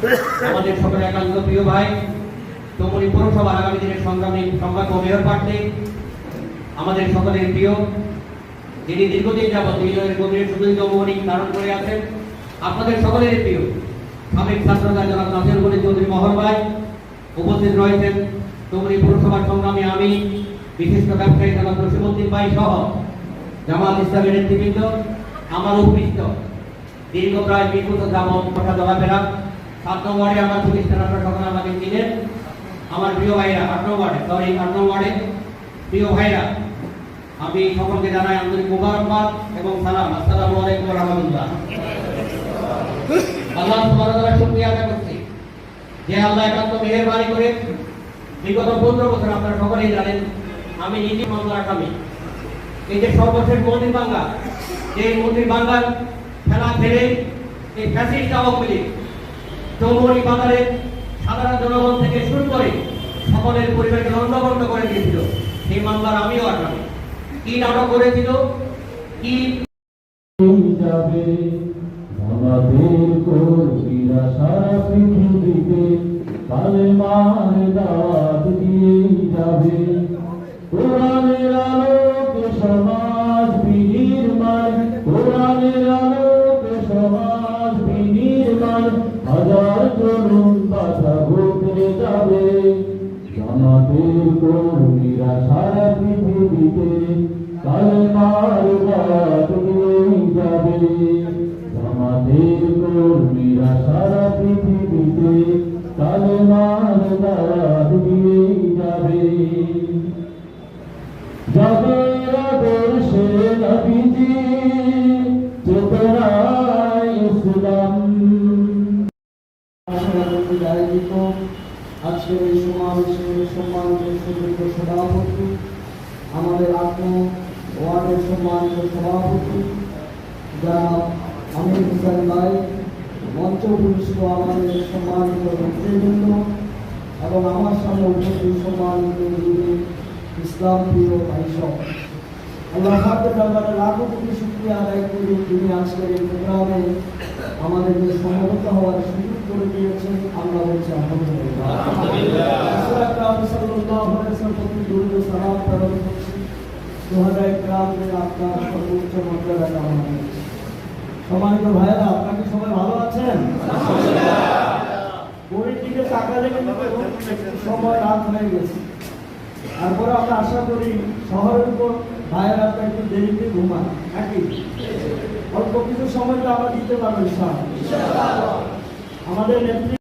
আমাদের সকলের একান্ত প্রিয় ভাই তমুনি পৌরসভার আগামী দিনের সংগ্রামী সংগ্রামী মেয়র প্রার্থী, আমাদের সকলের প্রিয়, যিনি দীর্ঘদিন যাবৎ বিজয়ের গভীর সুদীর্ঘ মৌলিক ধারণ করে আছেন, আপনাদের সকলের প্রিয় সাবেক ছাত্রদল জনাব নাসির উদ্দিন চৌধুরী মহল ভাই উপস্থিত রয়েছেন। তমুনি পৌরসভার সংগ্রামী আমি বিশিষ্ট ব্যবসায়ী জনাব রশিদউদ্দিন ভাই সহ জামাত ইসলামের নেতৃবৃন্দ, আমার উপস্থিত দীর্ঘ প্রায় 20 বছর যাবৎ কথা চলাফেরা 7 নং ওয়ার্ডে আমার প্রতিষ্ঠান সকলে আমাকে চিনেন। আমার প্রিয় ভাইরা 8 নং ওয়ার্ডে প্রিয় ভাইরা, আমি সকলকে জানাই আন্তরিক মুবারকবাদ এবং সালাম। আসসালামু আলাইকুম ওয়া রাহমাতুল্লাহ। আল্লাহ সুবহানাহু ওয়া তাআলা শুকরিয়া আদায় করছি যে আল্লাহ একান্ত মেহেরবানি করে বিগত 15 বছর আপনারা সকলেই জানেন আমি নিজে মামলার আসামি। এই যে সর্বশেষ মন্দির ভাঙ্গা, যে মন্দির ভাঙ্গার খেলা খেলে এই ফ্যাসিস্ট আওয়ামী লীগ চৌমুহনী বাজারে সাধারণ জনগণ থেকে শুরু করে সকলের পরিবারকে লণ্ডভণ্ড করে দিয়েছিল। সেই মামলার আমিও আসামি। কি নাটক করেছিল, কি যাবে আমাদের কর্মীরা সারা পৃথিবীতে কালেমার দাওয়াত দিয়ে যাবে। কোরআনের আলোকে সমাজ বিনির্মাণ, কোরআনের আলোকে সমাজ বিনির্মাণ, হাজার তরুণ বাধা ঘুরে যাবে। আমাদের কর্মীরা সারা পৃথিবীতে কালেমার দাওয়াত দিয়ে যাবে। আমাদের কর্মীরা সারা পৃথিবীতে কালেমার দাওয়াত দিয়ে যাবে। যাদের আদর্শে নবীজি চেতনায় ইসলাম। আয়োজিত আজকের এই সমাবেশের সম্মানিত সুযোগ্য সভাপতি, আমাদের 8 নং ওয়ার্ডের সম্মানিত সভাপতি জনাব আমির হোসেন ভাই, মঞ্চ উপবিষ্ট আমাদের সম্মানিত নেতৃবৃন্দ এবং আমার সামনে উপস্থিত সম্মানিত ইসলাম প্রিয় ভাই সব, আল্লাহ পাকের দরবারে লাখো কোটি শুকরিয়া আদায় করি তিনি আজকের এই প্রোগ্রামে আমাদেরকে সমবেত হওয়ার সুযোগ করে দিয়েছেন। আমরা বলছি আলহামদুলিল্লাহ। সালাম প্রেরণ করছি। সুহাদায়ে কিরামের আপনার সর্বোচ্চ মর্যাদা কামনা করছি। সম্মানিত ভাইয়েরা, আপনাকে সবাই ভালো আছেন? ঘড়ির দিকে তাকালে সময় রাত হয়ে গেছে। তারপরে আমরা আশা করি শহরের উপর ভাইয়েরা একটু দেরিতে ঘুমান, নাকি অল্প কিছু সময় তো আমরা দিতে পারবো ইনশাআল্লাহ। আমাদের নেতৃত্ব